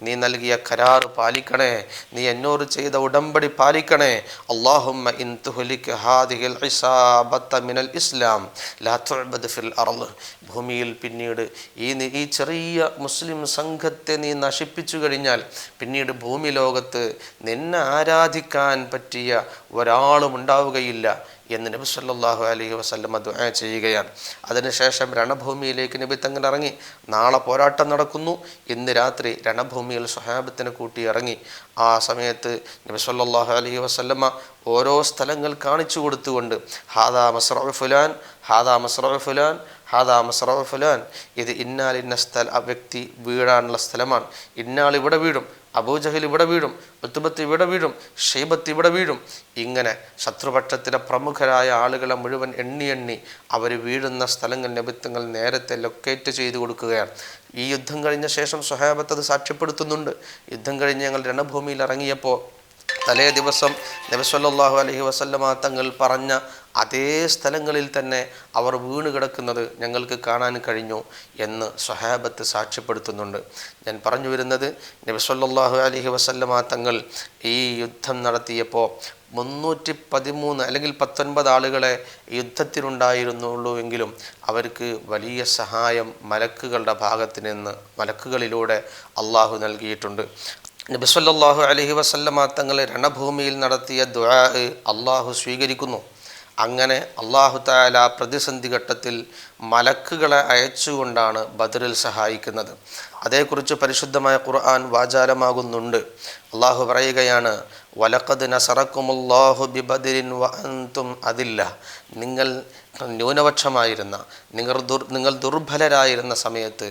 നീ നൽകിയ കരാർ പാലിക്കണേ, നീ എന്നോട് ചെയ്ത ഉടമ്പടി പാലിക്കണേ. അല്ലാഹുമ്മ ഇൻ തുഹ്ലിക ഹാദിഹിൽ ഇസാബത മിനൽ ഇസ്ലാം ലാ തുഅബദ് ഫിൽ അർള്. ഭൂമിയിൽ പിന്നീട് ഈ ചെറിയ മുസ്ലിം സംഘത്തെ നീ നശിപ്പിച്ചു കഴിഞ്ഞാൽ പിന്നീട് ഭൂമി ലോകത്ത് നിന്നെ ആരാധിക്കാൻ പറ്റിയ ഒരാളും ഉണ്ടാവുകയില്ല എന്ന് നബി സല്ലല്ലാഹു അലൈഹി വസല്ലം ദുആ ചെയ്യുകയാണ്. അതിനുശേഷം രണഭൂമിയിലേക്ക് നബി തങ്ങൾ ഇറങ്ങി. നാളെ പോരാട്ടം നടക്കുന്നു. ഇന്ന് രാത്രി രണഭൂമിയിൽ സ്വഹാബത്തിനെ കൂട്ടി ഇറങ്ങി. ആ സമയത്ത് നബി സല്ലല്ലാഹു അലൈഹി വസല്ലമ ഓരോ സ്ഥലങ്ങൾ കാണിച്ചു കൊടുത്തുകൊണ്ട് ഹാദാ മസ്റഉ ഫുലാൻ, ഹാദാ മസ്റഉ ഫുലാൻ, ഹാദാ മസ്റഉ ഫുലാൻ, ഇത് ഇന്ന വ്യക്തി വീഴാനുള്ള സ്ഥലമാണ്, ഇന്നാൾ ഇവിടെ വീഴും, അബൂജഹൽ ഇവിടെ വീഴും, ഉത്ബത്ത് ഇവിടെ വീഴും, ഷൈബത്ത് ഇവിടെ വീഴും. ഇങ്ങനെ ശത്രുപക്ഷത്തിലെ പ്രമുഖരായ ആളുകളെ മുഴുവൻ എണ്ണി അവർ വീഴുന്ന സ്ഥലങ്ങൾ നബിത്തങ്ങൾ നേരത്തെ ലൊക്കേറ്റ് ചെയ്തു കൊടുക്കുകയാണ്. ഈ യുദ്ധം കഴിഞ്ഞ ശേഷം സ്വഹാബത്ത് അത് സാക്ഷ്യപ്പെടുത്തുന്നുണ്ട്. യുദ്ധം കഴിഞ്ഞ് ഞങ്ങൾ രണഭൂമിയിൽ ഇറങ്ങിയപ്പോൾ തലേ ദിവസം നബി സല്ലല്ലാഹു അലൈഹി വസല്ലമ തങ്ങൾ പറഞ്ഞ അതേ സ്ഥലങ്ങളിൽ തന്നെ അവർ വീണ് കിടക്കുന്നത് ഞങ്ങൾക്ക് കാണാൻ കഴിഞ്ഞു എന്ന് സ്വഹാബത്ത് സാക്ഷ്യപ്പെടുത്തുന്നുണ്ട്. ഞാൻ പറഞ്ഞു വരുന്നത്, നബി സല്ലല്ലാഹു അലൈഹി വസല്ലമ തങ്ങൾ ഈ യുദ്ധം നടത്തിയപ്പോൾ 313 അല്ലെങ്കിൽ 19 ആളുകളെ യുദ്ധത്തിനുണ്ടായിരുന്നുള്ളൂ എങ്കിലും അവർക്ക് വലിയ സഹായം മലക്കുകളുടെ ഭാഗത്ത് നിന്ന് മലക്കുകളിലൂടെ അള്ളാഹു നൽകിയിട്ടുണ്ട്. നബി സല്ലല്ലാഹു അലൈഹി വസല്ലമ തങ്ങൾ രണഭൂമിയിൽ നടത്തിയ ദുആ അള്ളാഹു സ്വീകരിക്കുന്നു. അങ്ങനെ അള്ളാഹു തആല പ്രതിസന്ധി ഘട്ടത്തിൽ മലക്കുകളെ അയച്ചുകൊണ്ടാണ് ബദറിൽ സഹായിക്കുന്നത്. അതേക്കുറിച്ച് പരിശുദ്ധമായ ഖുർആൻ വാചാലമാകുന്നുണ്ട്. അള്ളാഹു പറയുകയാണ്, വലഖദ് നസറക്കുമുല്ലാഹു ബിബദരിൻ വഅൻതും അദില്ല. നിങ്ങൾ ന്യൂനപക്ഷമായിരുന്ന, നിങ്ങൾ ദുർബലരായിരുന്ന സമയത്ത്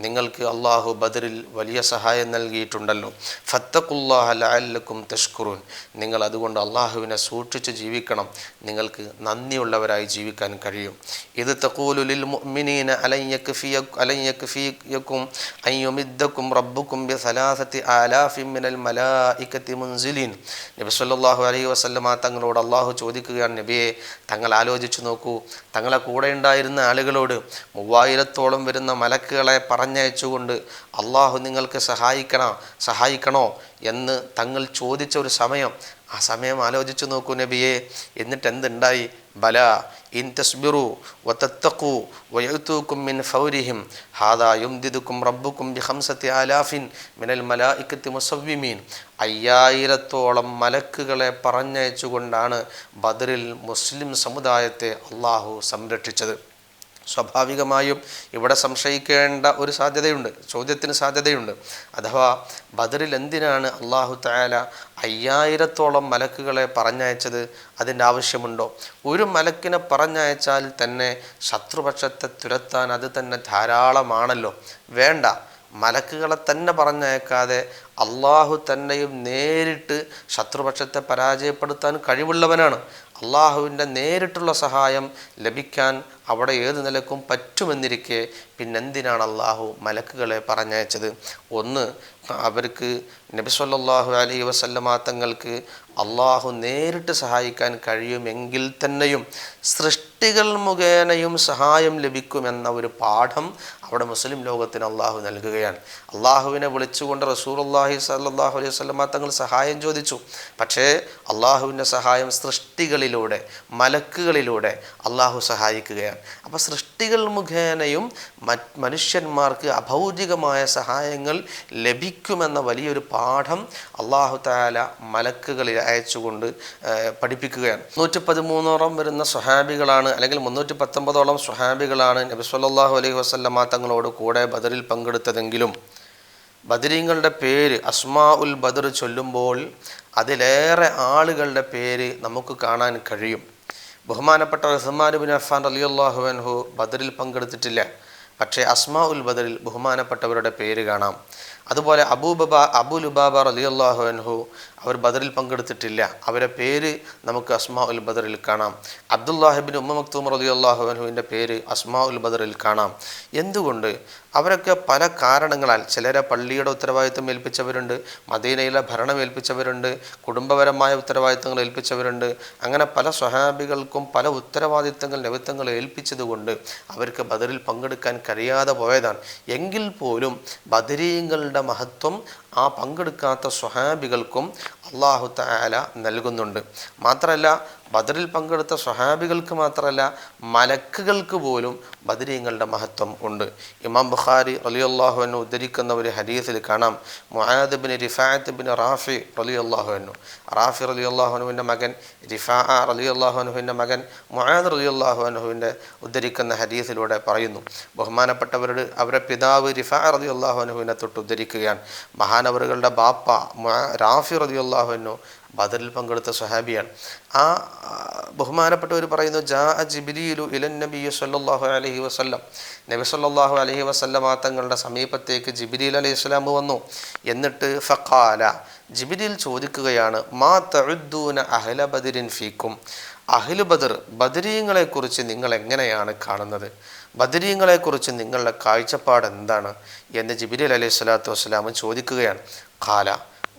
നിങ്ങൾക്ക് അള്ളാഹു ബദറിൽ വലിയ സഹായം നൽകിയിട്ടുണ്ടല്ലോ. ഫത്തഖുല്ലാഹ ലഅല്ലക്കും തഷ്കുറൂൻ. നിങ്ങൾ അതുകൊണ്ട് അള്ളാഹുവിനെ സൂക്ഷിച്ച് ജീവിക്കണം, നിങ്ങൾക്ക് നന്ദിയുള്ളവരായി ജീവിക്കാൻ കഴിയും. ഇത് തഖൂലു ലിൽ മുഅ്മിനീന അലൻ യക്ഫിയക്കും അൻ യുമിദ്ദക്കും റബ്ബുക്കും ബിസലാസതി ആലാഫിൻ മിനൽ മലായികതി മുൻസിലീൻ. നബി സല്ലല്ലാഹു അലൈഹി വസല്ലമ തങ്ങളോട് അള്ളാഹു ചോദിക്കുകയാണ്, നബിയെ, തങ്ങൾ ആലോചിച്ചു നോക്കൂ, തങ്ങളെ കൂടെ ഉണ്ടായിരുന്ന ആളുകളോട് 3000-ഓളം വരുന്ന മലക്കുകളെ പറഞ്ഞയച്ചുകൊണ്ട് അള്ളാഹു നിങ്ങൾക്ക് സഹായിക്കണോ എന്ന് തങ്ങൾ ചോദിച്ച ഒരു സമയം, ആ സമയം ആലോചിച്ചു നോക്കൂ നബിയെ. എന്നിട്ട് എന്തുണ്ടായി? ബല ഇൻ തസ്ബിറു വതത്തഖു വയഅതൂകും മിൻ ഫൗരിഹിം ഹാദാ യുംദിദുകും റബ്ബുകും ബിഖംസതി ആലാഫിൻ മിനൽ മലായികത്തി മുസവ്വിമീൻ. 5000-ഓളം മലക്കുകളെ പറഞ്ഞയച്ചുകൊണ്ടാണ് ബദറിൽ മുസ്ലിം സമുദായത്തെ അള്ളാഹു സംരക്ഷിച്ചത്. സ്വാഭാവികമായും ഇവിടെ സംശയിക്കേണ്ട ഒരു ചോദ്യത്തിന് സാധ്യതയുണ്ട്. അഥവാ ബദറിൽ എന്തിനാണ് അള്ളാഹു തആല 5000-ഓളം മലക്കുകളെ പറഞ്ഞയച്ചത്? അതിൻ്റെ ആവശ്യമുണ്ടോ? ഒരു മലക്കിനെ പറഞ്ഞയച്ചാൽ തന്നെ ശത്രുപക്ഷത്തെ തുരത്താൻ അത് തന്നെ ധാരാളമാണല്ലോ. വേണ്ട, മലക്കുകളെ തന്നെ പറഞ്ഞയക്കാതെ അള്ളാഹു തന്നെയും നേരിട്ട് ശത്രുപക്ഷത്തെ പരാജയപ്പെടുത്താൻ കഴിവുള്ളവനാണ്. അള്ളാഹുവിൻ്റെ നേരിട്ടുള്ള സഹായം ലഭിക്കാൻ അവിടെ ഏത് നിലക്കും പറ്റുമെന്നിരിക്കെ പിന്നെന്തിനാണ് അള്ളാഹു മലക്കുകളെ പറഞ്ഞയച്ചത്? ഒന്ന്, അവർക്ക് നബി സല്ലല്ലാഹു അലൈഹി വസല്ലമ തങ്ങൾക്ക് അള്ളാഹു നേരിട്ട് സഹായിക്കാൻ കഴിയുമെങ്കിൽ തന്നെയും സൃഷ്ടികൾ മുഖേനയും സഹായം ലഭിക്കുമെന്ന ഒരു പാഠം അവിടെ മുസ്ലിം ലോകത്തിന് അള്ളാഹു നൽകുകയാണ്. അള്ളാഹുവിനെ വിളിച്ചുകൊണ്ട് റസൂലുള്ളാഹി സ്വല്ലല്ലാഹു അലൈഹി വസല്ലമ തങ്ങൾ സഹായം ചോദിച്ചു. പക്ഷേ അള്ളാഹുവിൻ്റെ സഹായം സൃഷ്ടികളിലൂടെ, മലക്കുകളിലൂടെ അള്ളാഹു സഹായിക്കുകയാണ്. അപ്പോൾ സൃഷ്ടികൾ മുഖേനയും മനുഷ്യന്മാർക്ക് അഭൗതികമായ സഹായങ്ങൾ ലഭിക്കുമെന്ന വലിയൊരു പാഠം അള്ളാഹു തആല മലക്കുകളിൽ അയച്ചുകൊണ്ട് പഠിപ്പിക്കുകയാണ്. 113-ഓളം വരുന്ന സ്വഹാബികളാണ്, അല്ലെങ്കിൽ 319-ഓളം സ്വഹാബികളാണ് നബി സല്ലല്ലാഹു അലൈഹി വസല്ലമ തങ്ങളോട് കൂടെ ബദറിൽ പങ്കെടുത്തതെങ്കിലും ബദരീങ്ങളുടെ പേര് അസ്മാ ഉൽ ബദർ ചൊല്ലുമ്പോൾ അതിലേറെ ആളുകളുടെ പേര് നമുക്ക് കാണാൻ കഴിയും. ബഹുമാനപ്പെട്ട ഉസ്മാൻ ഇബ്നു അഫ്ഫാൻ റളിയല്ലാഹു അൻഹു ബദറിൽ പങ്കെടുത്തിട്ടില്ല, പക്ഷേ അസ്മാ ഉൽ ബദറിൽ ബഹുമാനപ്പെട്ടവരുടെ പേര് കാണാം. അതുപോലെ അബൂ ലുബാബ റളിയല്ലാഹു അൻഹു, അവർ ബദറിൽ പങ്കെടുത്തിട്ടില്ല. അവരെ പേര് നമുക്ക് അസ്മാ ഉൽ ബദറിൽ കാണാം. അബ്ദുല്ലാഹിബിൻ ഉമ്മ മക്തൂം റളിയല്ലാഹു അൻഹുവിൻ്റെ പേര് അസ്മാ ഉൽ ബദറിൽ കാണാം. എന്തുകൊണ്ട്? അവരൊക്കെ പല കാരണങ്ങളാൽ, ചിലരെ പള്ളിയുടെ ഉത്തരവാദിത്വം ഏൽപ്പിച്ചവരുണ്ട്, മദീനയിലെ ഭരണം ഏൽപ്പിച്ചവരുണ്ട്, കുടുംബപരമായ ഉത്തരവാദിത്തങ്ങൾ ഏൽപ്പിച്ചവരുണ്ട്. അങ്ങനെ പല സ്വഹാബികൾക്കും പല ഉത്തരവാദിത്തങ്ങൾ നബിത്തങ്ങൾ ഏൽപ്പിച്ചതുകൊണ്ട് അവർക്ക് ബദറിൽ പങ്കെടുക്കാൻ കഴിയാതെ പോയതാണ്. എങ്കിൽ പോലും ബദരീങ്ങളുടെ മഹത്വം ആ പങ്കെടുക്കാത്ത സ്വഹാബികൾക്കും അല്ലാഹു തആല നൽകുന്നുണ്ട്. മാത്രമല്ല, ബദറിൽ പങ്കെടുത്ത സ്വഹാബികൾക്ക് മാത്രമല്ല, മലക്കുകൾക്ക് പോലും ബദരീങ്ങളുടെ മഹത്വം ഉണ്ട്. ഇമാം ബുഖാരി റളിയല്ലാഹു അൻഹു ഉദ്ധരിക്കുന്ന ഒരു ഹദീസിൽ കാണാം, മുആദ് ഇബ്നു റിഫാഅത്ത് ഇബ്നു റാഫി റളിയല്ലാഹു അൻഹു, റാഫി റളിയല്ലാഹു അൻഹുവിൻ്റെ മകൻ, റിഫാഅ റളിയല്ലാഹു അൻഹുവിൻ്റെ മകൻ മുആദ് റളിയല്ലാഹു അൻഹുവിൻ്റെ ഉദ്ധരിക്കുന്ന ഹദീസിലൂടെ പറയുന്നു, ബഹുമാനപ്പെട്ടവരുടെ അവരുടെ പിതാവ് റിഫാഅ റളിയല്ലാഹു അൻഹുവിനെ തൊട്ട് ഉദ്ധരിക്കുകയാണ്. മഹാനവറുകളുടെ ബാപ്പ റാഫി റളിയല്ലാഹു അൻഹു ബദറിൽ പങ്കെടുത്ത സ്വഹാബിയാണ്. ആ ബഹുമാനപ്പെട്ടവർ പറയുന്നു, ജാ ജിബ്രീലു ഇലൻ നബി സല്ലല്ലാഹു അലൈഹി വസല്ലം, നബി സല്ലല്ലാഹു അലൈഹി വസല്ലമ തങ്ങളുടെ സമീപത്തേക്ക് ജിബ്രീൽ അലൈഹിസ്സലാം വന്നു. എന്നിട്ട് ഫഖാല, ജിബ്രീൽ ചോദിക്കുകയാണ്, മാ തഉദ്ദൂന അഹ്ല ബദരിൻ ഫീക്കും, അഹ്ലു ബദർ, ബദരീങ്ങളെക്കുറിച്ച് നിങ്ങൾ എങ്ങനെയാണ് കാണുന്നത്? ബദരീങ്ങളെക്കുറിച്ച് നിങ്ങളുടെ കാഴ്ചപ്പാട് എന്താണ് എന്ന് ജിബ്രീൽ അലൈഹി സ്വലാത്തു വസ്സലാം ചോദിക്കുകയാണ്. ഖാല,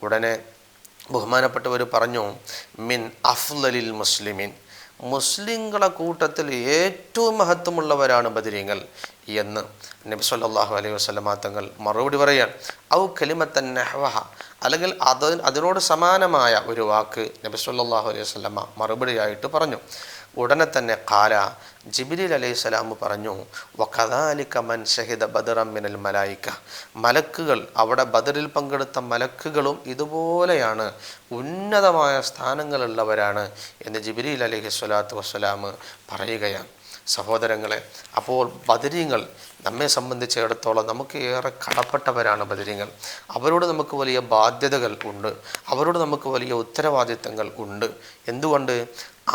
ഉടനെ ബഹുമാനപ്പെട്ടവർ പറഞ്ഞു, മിൻ അഫ്ളലിൽ മുസ്ലിമീൻ, മുസ്ലിങ്ങളെ കൂട്ടത്തിൽ ഏറ്റവും മഹത്വമുള്ളവരാണ് ബദരീങ്ങൾ എന്ന് നബി സല്ലല്ലാഹു അലൈഹി വസല്ലമ തങ്ങൾ മറുപടി പറയാൻ. ഔ കലിമത്തൻ നഹ്വഹ, അല്ലെങ്കിൽ അതിനോട് സമാനമായ ഒരു വാക്ക് നബി സല്ലല്ലാഹു അലൈഹി വസല്ലമ മറുപടിയായിട്ട് പറഞ്ഞു. ഉടനെ തന്നെ ഖാല, ജിബ്രീൽ അലൈഹിസ്സലാം പറഞ്ഞു, വകദാലിക മൻ ഷഹിദ ബദറൻ മിനൽ മലായിക, മലക്കുകൾ, അവിടെ ബദറിൽ പങ്കെടുത്ത മലക്കുകളും ഇതുപോലെയാണ്, ഉന്നതമായ സ്ഥാനങ്ങളുള്ളവരാണ് എന്ന് ജിബ്രീൽ അലൈഹിസ്സലാത്തു വസ്സലാം പറയുകയാണ്. സഹോദരങ്ങളെ, അപ്പോൾ ബദരീങ്ങൾ നമ്മെ സംബന്ധിച്ചിടത്തോളം നമുക്ക് ഏറെ കടപ്പെട്ടവരാണ് ബദരീങ്ങൾ. അവരോട് നമുക്ക് വലിയ ബാധ്യതകൾ ഉണ്ട്, അവരോട് നമുക്ക് വലിയ ഉത്തരവാദിത്തങ്ങൾ ഉണ്ട്. എന്തുകൊണ്ട്?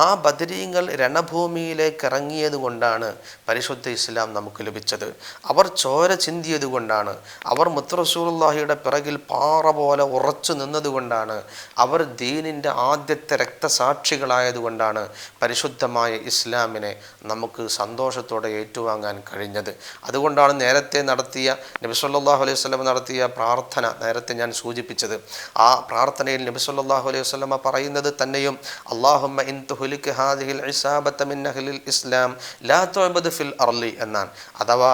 ആ ബദരീങ്ങൾ രണഭൂമിയിലേക്ക് ഇറങ്ങിയത് കൊണ്ടാണ് പരിശുദ്ധ ഇസ്ലാം നമുക്ക് ലഭിച്ചത്. അവർ ചോര ചിന്തിയത് കൊണ്ടാണ്, അവർ മുത്ത് റസൂലുള്ളാഹിയുടെ പിറകിൽ പാറ പോലെ ഉറച്ചു നിന്നതുകൊണ്ടാണ്, അവർ ദീനിൻ്റെ ആദ്യത്തെ രക്തസാക്ഷികളായതുകൊണ്ടാണ് പരിശുദ്ധമായ ഇസ്ലാമിനെ നമുക്ക് സന്തോഷത്തോടെ ഏറ്റുവാങ്ങാൻ കഴിഞ്ഞത്. അതുകൊണ്ടാണ് നേരത്തെ നടത്തിയ നബി സല്ലല്ലാഹു അലൈഹി വസല്ലം നടത്തിയ പ്രാർത്ഥന നേരത്തെ ഞാൻ സൂചിപ്പിച്ചത്. ആ പ്രാർത്ഥനയിൽ നബി സല്ലല്ലാഹു അലൈഹി വസല്ലം പറയുന്നത് തന്നെയും, അല്ലാഹുമ്മ ഇൻ തുഹ്ലിക ഹാദിഹിൽ ഇസാബത മിൻ അഹ്ലിൽ ഇസ്ലാം ലാ തുഅബദ ഫിൽ അർളി എന്നാണ്. അഥവാ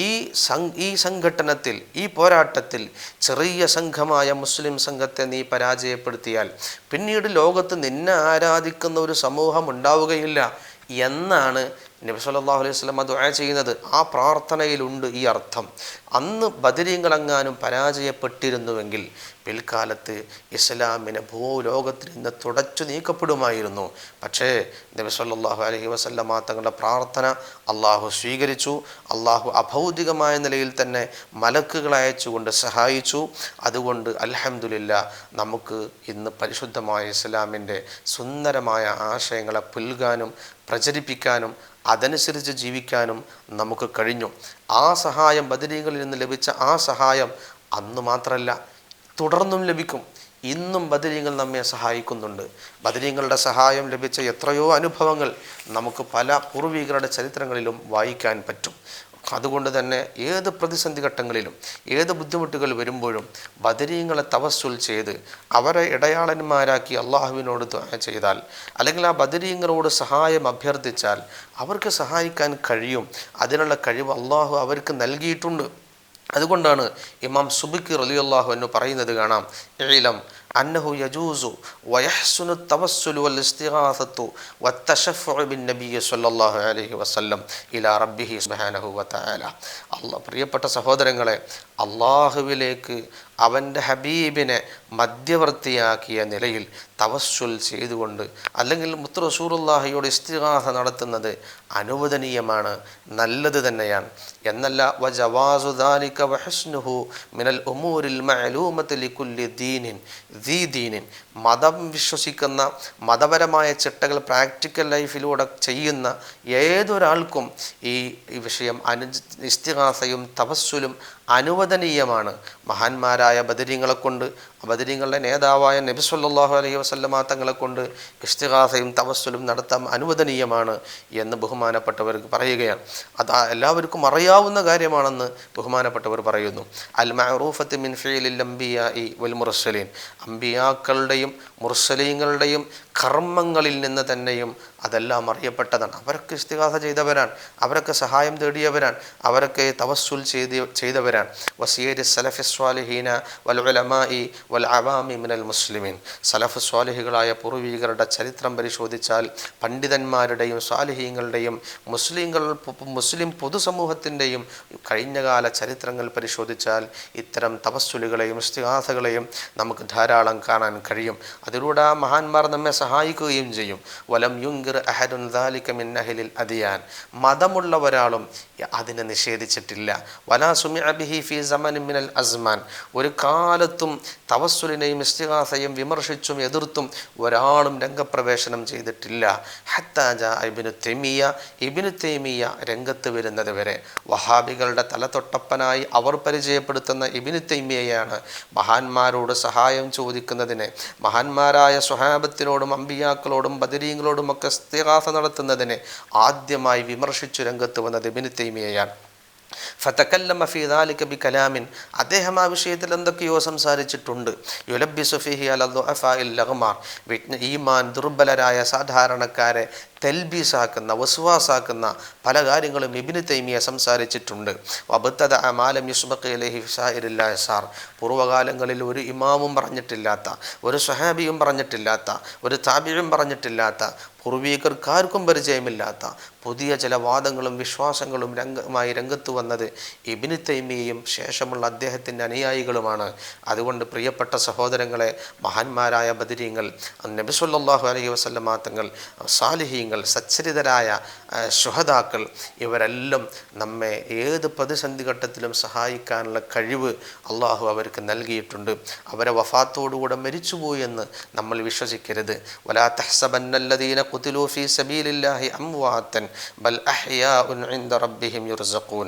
ഈ സംഘട്ടനത്തിൽ, ഈ പോരാട്ടത്തിൽ ചെറിയ സംഘമായ മുസ്ലിം സംഘത്തെ നീ പരാജയപ്പെടുത്തിയാൽ പിന്നീട് ലോകത്ത് നിന്നെ ആരാധിക്കുന്ന ഒരു സമൂഹം ഉണ്ടാവുകയില്ല എന്നാണ് നബി സല്ലല്ലാഹു അലൈഹി വസല്ലം ദുആ ചെയ്യുന്നത്. ആ പ്രാർത്ഥനയിലുണ്ട് ഈ അർത്ഥം. അന്ന് ബദരീങ്ങളെങ്ങാനും പരാജയപ്പെട്ടിരുന്നുവെങ്കിൽ പിൽക്കാലത്ത് ഇസ്ലാമിനെ ഭൂലോകത്തിൽ നിന്ന് തുടച്ചു നീക്കപ്പെടുമായിരുന്നു. പക്ഷേ നബി സല്ലല്ലാഹു അലൈഹി വസല്ലം തങ്ങളുടെ പ്രാർത്ഥന അള്ളാഹു സ്വീകരിച്ചു. അള്ളാഹു അഭൗതികമായ നിലയിൽ തന്നെ മലക്കുകളെ അയച്ചുകൊണ്ട് സഹായിച്ചു. അതുകൊണ്ട് അൽഹംദുലില്ലാഹ് നമുക്ക് ഇന്ന് പരിശുദ്ധമായ ഇസ്ലാമിൻ്റെ സുന്ദരമായ ആശയങ്ങളെ പുൽകാനും പ്രചരിപ്പിക്കാനും അതനുസരിച്ച് ജീവിക്കാനും നമുക്ക് കഴിഞ്ഞു. ആ സഹായം, ബദരീകളിൽ നിന്ന് ലഭിച്ച ആ സഹായം അന്ന് മാത്രമല്ല തുടർന്നും ലഭിക്കും. ഇന്നും ബദരീങ്ങൾ നമ്മെ സഹായിക്കുന്നുണ്ട്. ബദരീങ്ങളുടെ സഹായം ലഭിച്ച എത്രയോ അനുഭവങ്ങൾ നമുക്ക് പല പൂർവികരുടെ ചരിത്രങ്ങളിലും വായിക്കാൻ പറ്റും. അതുകൊണ്ട് തന്നെ ഏത് പ്രതിസന്ധി ഘട്ടങ്ങളിലും ഏത് ബുദ്ധിമുട്ടുകൾ വരുമ്പോഴും ബദരീങ്ങളെ തവസ്സുൽ ചെയ്ത് അവരെ ഇടയാളന്മാരാക്കി അള്ളാഹുവിനോട് ദുആ ചെയ്താൽ, അല്ലെങ്കിൽ ആ ബദരീങ്ങളോട് സഹായം അഭ്യർത്ഥിച്ചാൽ അവർക്ക് സഹായിക്കാൻ കഴിയും. അതിനുള്ള കഴിവ് അള്ളാഹു അവർക്ക് നൽകിയിട്ടുണ്ട്. അതുകൊണ്ടാണ് ഇമാം സുബ്കി റളിയല്ലാഹു അൻഹു പറയുന്നത് കാണാം, ഇൽം അന്നഹു യജൂസു വയഹ്സുനു തവസ്സുലു വൽ ഇസ്തിഗാസത്തു വത്തശഫഉ ബിൻ നബി സ്വല്ലല്ലാഹു അലൈഹി വസല്ലം ഇലാ റബ്ബിഹി സുബ്ഹാനഹു വതആല. പ്രിയപ്പെട്ട സഹോദരങ്ങളെ, അള്ളാഹുവിലേക്ക് അവൻ്റെ ഹബീബിനെ മധ്യവർത്തിയാക്കിയ നിലയിൽ തവസ്സുൽ ചെയ്തുകൊണ്ട്, അല്ലെങ്കിൽ മുത്ത് റസൂലുള്ളാഹിയോട് ഇസ്തിഗാസ നടത്തുന്നത് അനുവദനീയമാണ്, നല്ലത് തന്നെയാണ്. എന്നല്ല വജവാസു ദാലിക വഹസ്നുഹു മിനൽ ഉമൂരിൽ മഅലൂമത്തി ലികുല്ലി ദീനിൻ ദീ ദീനിൻ, മതം വിശ്വസിക്കുന്ന മതപരമായ ചിട്ടകൾ പ്രാക്ടിക്കൽ ലൈഫിലൂടെ ചെയ്യുന്ന ഏതൊരാൾക്കും ഈ വിഷയം ഇസ്തിഗാസയും തവസ്സുലും അനുവദനീയമാണ്. മഹാന്മാരായ ബദരീങ്ങളെ കൊണ്ട്, ബദരീങ്ങളുടെ നേതാവായ നബി സല്ലല്ലാഹു അലൈഹി വസല്ലമ തങ്ങളെ കൊണ്ട് ഇസ്തിഗാസയും തവസ്സുലും നടത്താൻ അനുവദനീയമാണ് എന്ന് ബഹുമാനപ്പെട്ടവർക്ക് പറയുകയാണ്. അത് എല്ലാവർക്കും അറിയാവുന്ന കാര്യമാണെന്ന് ബഹുമാനപ്പെട്ടവർ പറയുന്നു. അൽ മഅറൂഫത്ത് മിൻ ഫിഇലിൽ അംബിയാഇ വൽ മുർസലീൻ, അംബിയാക്കളുടെയും മുർസലീങ്ങളുടെയും കർമ്മങ്ങളിൽ നിന്ന് തന്നെയും അതെല്ലാം അറിയപ്പെട്ടതാണ്. അവരൊക്കെ ഇസ്തിഗാസ ചെയ്തവരാണ്, അവരൊക്കെ സഹായം തേടിയവരാണ്, അവരൊക്കെ തവസ്സുൽ ചെയ്തവരാണ്. വസിയരി സലഫി സ്വാലിഹീന വൽ ഉലമാഇ വൽ അവാമി മിനൽ മുസ്ലിമീൻ, സലഫ് സ്വാലിഹികളായ പൂർവീകരുടെ ചരിത്രം പരിശോധിച്ചാൽ, പണ്ഡിതന്മാരുടെയും സ്വാലിഹീങ്ങളുടെയും മുസ്ലിം പൊതുസമൂഹത്തിൻ്റെയും കഴിഞ്ഞകാല ചരിത്രങ്ങൾ പരിശോധിച്ചാൽ ഇത്തരം തവസ്സുലുകളെയും ഇസ്തിഗാസകളെയും നമുക്ക് ധാരാളം കാണാൻ കഴിയും. അതിലൂടെ ആ മഹാന്മാർ നമ്മെ സഹായിക്കുകയും ചെയ്യും. വലം യുൻകിർ അഹദുൻ ദാലിക മിൻ അഹ്ലിൽ അദിയാൻ, മതമുള്ള ഒരാളും അതിനെ നിഷേധിച്ചിട്ടില്ല. വലാ സുമിഅ ബിഹി ഫീ സമനിൻ മിനൽ അസ്മാൻ, ഒരു കാലത്തും തവസ്സുലിനെയും ഇസ്തിഗാസയും വിമർശിച്ചും എതിർത്തും ഒരാളും രംഗപ്രവേശനം ചെയ്തിട്ടില്ല. ഹത്താ ജാ ഇബ്നു തൈമിയ രംഗത്ത് വരുന്നത് വരെ. വഹാബികളുടെ തലതൊട്ടപ്പനായി അവർ പരിചയപ്പെടുത്തുന്ന ഇബ്നു തൈമിയയാണ് മഹാന്മാരോട് സഹായം ചോദിക്കുന്നതിന്, മഹാന്മാരായ സ്വഹാബത്തിനോടും അമ്പിയാക്കളോടും ബദരീങ്ങളോടുമൊക്കെ ഇസ്തിഗാസ നടത്തുന്നതിന് ആദ്യമായി വിമർശിച്ചു രംഗത്ത് വന്നത് ഇബ്നു തൈമിയയാണ്. ഫതകല്ലമ ഫീ ദാലിക ബികലാമിൻ, അദ്ദേഹം ആ വിഷയത്തിൽ എന്തൊക്കെയോ സംസാരിച്ചിട്ടുണ്ട്. യുലബ്ബിസു ഫീഹി അല ദുഅഫാഇൽ ലഗ്മാർ, ഈമാൻ ദുർബലരായ സാധാരണക്കാരെ തെൽബീസാക്കുന്ന, വസ്വാസാക്കുന്ന പല കാര്യങ്ങളും ഇബ്നു തൈമിയ സംസാരിച്ചിട്ടുണ്ട്. വബത്തദ അമാലം യുസ്ബഖ ഇലൈഹി ഫിസാഇരിൽ അസാർ, പൂർവ്വകാലങ്ങളിൽ ഒരു ഇമാമും പറഞ്ഞിട്ടില്ലാത്ത, ഒരു സ്വഹാബിയും പറഞ്ഞിട്ടില്ലാത്ത, ഒരു താബിയും പറഞ്ഞിട്ടില്ലാത്ത, പൂർവീകർക്കാർക്കും പരിചയമില്ലാത്ത പുതിയ ചില വാദങ്ങളും വിശ്വാസങ്ങളും രംഗത്ത് വന്നത് ഇബ്നു തൈമിയയും ശേഷമുള്ള അദ്ദേഹത്തിൻ്റെ അനുയായികളുമാണ്. അതുകൊണ്ട് പ്രിയപ്പെട്ട സഹോദരങ്ങളെ, മഹാന്മാരായ ബദരീങ്ങൾ, നബി സല്ലല്ലാഹു അലൈഹി വസല്ലമ തങ്ങൾ, സാലിഹീങ്ങൾ, സച്ചരിതരായ ശുഹദാക്കൾ, ഇവരെല്ലാം നമ്മെ ഏത് പ്രതിസന്ധി ഘട്ടത്തിലും സഹായിക്കാനുള്ള കഴിവ് അള്ളാഹു അവർക്ക് നൽകിയിട്ടുണ്ട്. അവരെ വഫാത്തോടുകൂടെ മരിച്ചുപോയി എന്ന് നമ്മൾ വിശ്വസിക്കരുത്. വലാ തഹ്സബന്നല്ലദീന ഖുതിലൂ ഫീ സബീലില്ലാഹി അംവാതൻ ബൽ അഹ്യാഉൻ ഇൻദ റബ്ബിഹിം യുർസഖൂൻ,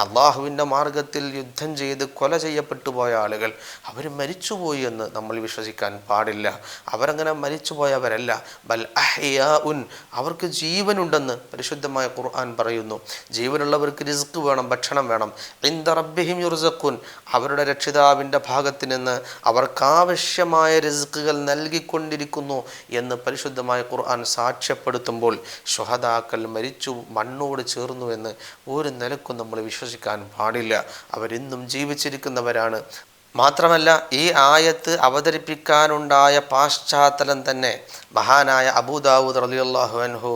അള്ളാഹുവിൻ്റെ മാർഗത്തിൽ യുദ്ധം ചെയ്ത് കൊല ചെയ്യപ്പെട്ടു പോയ ആളുകൾ അവർ മരിച്ചുപോയി എന്ന് നമ്മൾ വിശ്വസിക്കാൻ പാടില്ല. അവരങ്ങനെ മരിച്ചുപോയവരല്ല. ബൽ അഹ്യാഉൻ, അവർക്ക് ജീവനുണ്ടെന്ന് പരിശുദ്ധമായ ഖുർആൻ പറയുന്നു. ജീവനുള്ളവർക്ക് റിസ്ക് വേണം, ഭക്ഷണം വേണം. ഇൻദ റബ്ബിഹിം യുർസഖൂൻ, അവരുടെ രക്ഷിതാവിൻ്റെ ഭാഗത്ത് നിന്ന് അവർക്കാവശ്യമായ റിസ്കുകൾ നൽകിക്കൊണ്ടിരിക്കുന്നു എന്ന് പരിശുദ്ധമായ ഖുർആൻ സാക്ഷ്യപ്പെടുത്തുമ്പോൾ ശുഹദാക്കൾ മരിച്ചു മണ്ണോട് ചേർന്നു എന്ന് ഒരു നിലക്കും നമ്മൾ വിശ്വസിക്കാൻ പാടില്ല. അവരിന്നും ജീവിച്ചിരിക്കുന്നവരാണ്. മാത്രമല്ല, ഈ ആയത്ത് അവതരിപ്പിക്കാനുണ്ടായ പാശ്ചാത്തലം തന്നെ മഹാനായ അബൂദാവൂദ് റളിയല്ലാഹു അൻഹു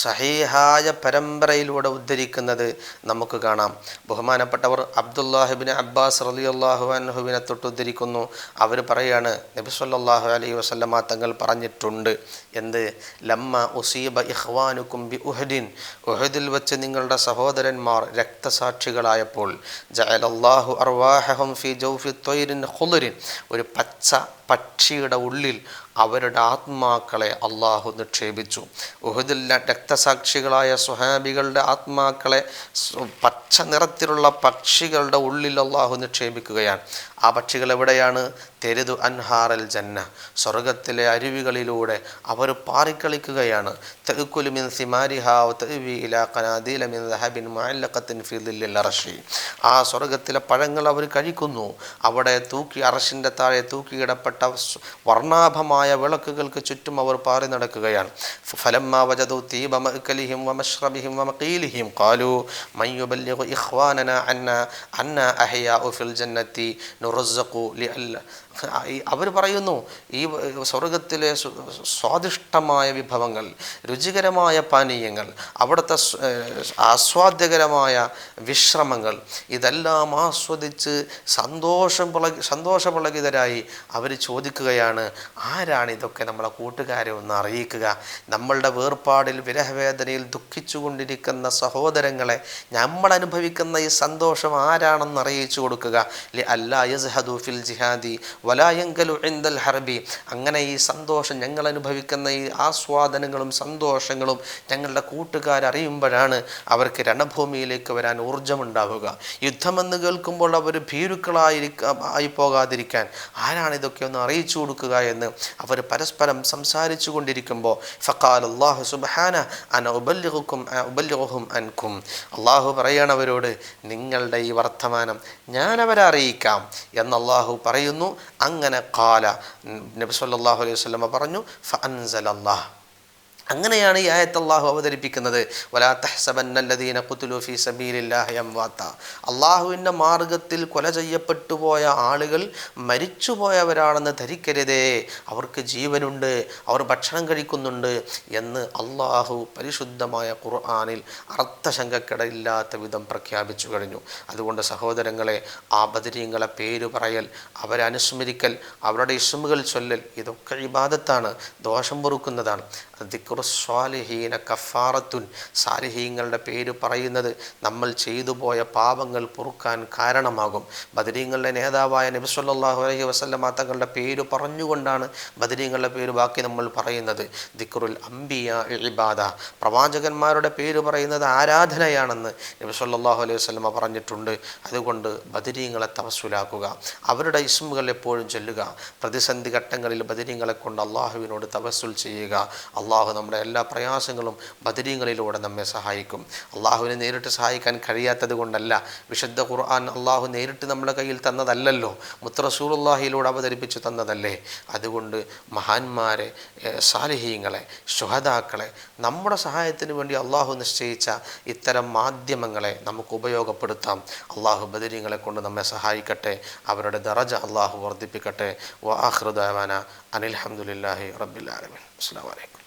സഹീഹായ പരമ്പരയിലൂടെ ഉദ്ധരിക്കുന്നത് നമുക്ക് കാണാം. ബഹുമാനപ്പെട്ടവർ അബ്ദുല്ലാഹിബ്നു അബ്ബാസ് റളിയല്ലാഹു അൻഹുവിനെ തൊട്ടുദ്ധരിക്കുന്നു. അവർ പറയാണ്, നബി സല്ലല്ലാഹു അലൈഹി വസല്ലമ തങ്ങൾ പറഞ്ഞിട്ടുണ്ട്, എന്ത്? ലമ്മ ഉസീബ ഇഖ്വാനുക്കും ബി ഉഹദിൻ, ഉഹദിൽ വെച്ച് നിങ്ങളുടെ സഹോദരന്മാർ രക്തസാക്ഷികളായപ്പോൾ, ജഅലല്ലാഹു അർവാഹഹും ഫീ ജൗഫി ത്വയ്രിൻ ഖുദരിൻ, ഒരു പച്ച പക്ഷിയുടെ ഉള്ളിൽ അവരുടെ ആത്മാക്കളെ അള്ളാഹു നിക്ഷേപിച്ചു. ഉഹദിൽ രക്തസാക്ഷികളായ സ്വഹാബികളുടെ ആത്മാക്കളെ പച്ച നിറത്തിലുള്ള പക്ഷികളുടെ ഉള്ളിൽ അള്ളാഹു നിക്ഷേപിക്കുകയാണ്. ആ പക്ഷികൾ എവിടെയാണ്? തെരുതു അൻഹാറൽ ജന്ന, സ്വർഗത്തിലെ അരുവികളിലൂടെ അവർ പാറിക്കളിക്കുകയാണ്. തഅകുലു മിൻ സിമാരിഹാ വതഅവി ഇലാ ഖനാദീല മിൻ ദഹബിൻ മുഅല്ലഖത്തിൻ ഫീ ദില്ലിൽ അർശി, ആ സ്വർഗത്തിലെ പഴങ്ങൾ അവർ കഴിക്കുന്നു. അവിടെ അർശിൻ്റെ താഴെ തൂക്കിയിടപ്പെട്ട വർണ്ണാഭമായ വിളക്കുകൾക്ക് ചുറ്റും അവർ പാറി നടക്കുകയാണ്. ഫലമ്മാ വജദു തീബ മഅകലിഹിം വമശ്റബിഹിം വമഖീലിഹിം ഖാലൂ മൻ യുബല്ലിഗു ഇഖ്വാനനാ അന്നാ അഹ്യാഉ ഫിൽ ജന്നത്തി നുറസ്സഖു ലിഅല്ല, അവർ പറയുന്നു, ഈ സ്വർഗത്തിലെ സ്വാദിഷ്ടമായ വിഭവങ്ങൾ, രുചികരമായ പാനീയങ്ങൾ, അവിടുത്തെ ആസ്വാദ്യകരമായ വിശ്രമങ്ങൾ, ഇതെല്ലാം ആസ്വദിച്ച് സന്തോഷപുളകിതരായി അവർ ചോദിക്കുകയാണ്, ആരാണ് ഇതൊക്കെ നമ്മളെ കൂട്ടുകാരെ ഒന്ന് അറിയിക്കുക? നമ്മളുടെ വേർപാടിൽ വിരഹവേദനയിൽ ദുഃഖിച്ചുകൊണ്ടിരിക്കുന്ന സഹോദരങ്ങളെ നമ്മൾ അനുഭവിക്കുന്ന ഈ സന്തോഷം ആരാണെന്ന് അറിയിച്ചു കൊടുക്കുക. അല്ലാ യസ്ഹദു ഫിൽ ജിഹാദി വലാ യൻകലു ഇൻദൽ ഹർബി. അങ്ങനെ ഈ സന്തോഷം ഞങ്ങൾ അനുഭവിക്കുന്ന ഈ ആസ്വാദനങ്ങളും സന്തോഷങ്ങളും ഞങ്ങളുടെ കൂട്ടുകാരറിയുമ്പോഴാണ് അവർക്ക് രണഭൂമിയിലേക്ക് വരാൻ ഊർജ്ജമുണ്ടാവുക. യുദ്ധമെന്ന് കേൾക്കുമ്പോൾ അവർ ഭീരുക്കളായി പോകാതിരിക്കാൻ ആരാണ് ഇതൊക്കെ ഒന്ന് അറിയിച്ചു കൊടുക്കുക എന്ന് അവർ പരസ്പരം സംസാരിച്ചു കൊണ്ടിരിക്കുമ്പോൾ ഫഖാല അല്ലാഹു സുബ്ഹാന അന ഉബല്ലിഗുഹും അൻകും. അള്ളാഹു പറയണവരോട്, നിങ്ങളുടെ ഈ വർത്തമാനം ഞാൻ അവരെ അറിയിക്കാം എന്ന് അള്ളാഹു പറയുന്നു. അങ്ങനെ ഖാല, നബി സല്ലല്ലാഹു അലൈഹി വസല്ലം പറഞ്ഞു, ഫഅൻസലല്ലാഹ്. അങ്ങനെയാണ് ഈ ആയത്ത് അള്ളാഹു അവതരിപ്പിക്കുന്നത്. വലാ തഹ്സബന്നല്ലദീന ഖുതിലു ഫീ സബീലില്ലാഹി അംവാത. അള്ളാഹുവിൻ്റെ മാർഗത്തിൽ കൊല ചെയ്യപ്പെട്ടു പോയ ആളുകൾ മരിച്ചുപോയവരാണെന്ന് ധരിക്കരുതേ, അവർക്ക് ജീവനുണ്ട്, അവർ ഭക്ഷണം കഴിക്കുന്നുണ്ട് എന്ന് അള്ളാഹു പരിശുദ്ധമായ ഖുർആനിൽ അർത്ഥശങ്കക്കിടയില്ലാത്ത വിധം പ്രഖ്യാപിച്ചു കഴിഞ്ഞു. അതുകൊണ്ട് സഹോദരങ്ങളെ, ആ ബദരീങ്ങളെ പേര് പറയൽ, അവരെ അനുസ്മരിക്കൽ, അവരുടെ ഇസ്മുകൾ ചൊല്ലൽ, ഇതൊക്കെ ഇബാദത്താണ്, ദോഷം പൊറുക്കുന്നതാണ്. ദിക്റുസ്വാലിഹീന കഫാറത്തുൻ. സാലിഹീങ്ങളുടെ പേര് പറയുന്നത് നമ്മൾ ചെയ്തു പോയ പാപങ്ങൾ പൊറുക്കാൻ കാരണമാകും. ബദരീങ്ങളുടെ നേതാവായ നബി സല്ലല്ലാഹു അലൈഹി വസല്ലമ തങ്ങളുടെ പേര് പറഞ്ഞുകൊണ്ടാണ് ബദരീങ്ങളുടെ പേര് ബാക്കി നമ്മൾ പറയുന്നത്. ദിക്റുൽ അംബിയാ ഇബാദ. പ്രവാചകന്മാരുടെ പേര് പറയുന്നത് ആരാധനയാണെന്ന് നബി സല്ലല്ലാഹു അലൈഹി വസല്ലമ പറഞ്ഞിട്ടുണ്ട്. അതുകൊണ്ട് ബദരീങ്ങളെ തവസ്സുലാക്കുക, അവരുടെ ഇസ്മുകൾ എപ്പോഴും ചൊല്ലുക. പ്രതിസന്ധി ഘട്ടങ്ങളിൽ ബദരീങ്ങളെ കൊണ്ട് അള്ളാഹുവിനോട് തവസ്സുൽ ചെയ്യുക. അള്ളാഹു നമ്മുടെ എല്ലാ പ്രയാസങ്ങളും ബദരീങ്ങളിലൂടെ നമ്മെ സഹായിക്കും. അള്ളാഹുവിനെ നേരിട്ട് സഹായിക്കാൻ കഴിയാത്തത് കൊണ്ടല്ല, വിശുദ്ധ ഖുർആൻ അള്ളാഹു നേരിട്ട് നമ്മുടെ കയ്യിൽ തന്നതല്ലല്ലോ, മുത്ത് റസൂലുള്ളാഹിയിലൂടെ അവതരിപ്പിച്ചു തന്നതല്ലേ. അതുകൊണ്ട് മഹാന്മാരെ, സാലിഹീങ്ങളെ, ശുഹദാക്കളെ, നമ്മുടെ സഹായത്തിന് വേണ്ടി അള്ളാഹു നിശ്ചയിച്ച ഇത്തരം മാധ്യമങ്ങളെ നമുക്ക് ഉപയോഗപ്പെടുത്താം. അള്ളാഹു ബദരീങ്ങളെ കൊണ്ട് നമ്മെ സഹായിക്കട്ടെ, അവരുടെ ദറജ അള്ളാഹു വർദ്ധിപ്പിക്കട്ടെ. വ ആഖിറു ദഅവാന അനിൽ ഹംദുലില്ലാഹി റബ്ബിൽ ആലമീൻ. അസ്സലാമു അലൈക്കും.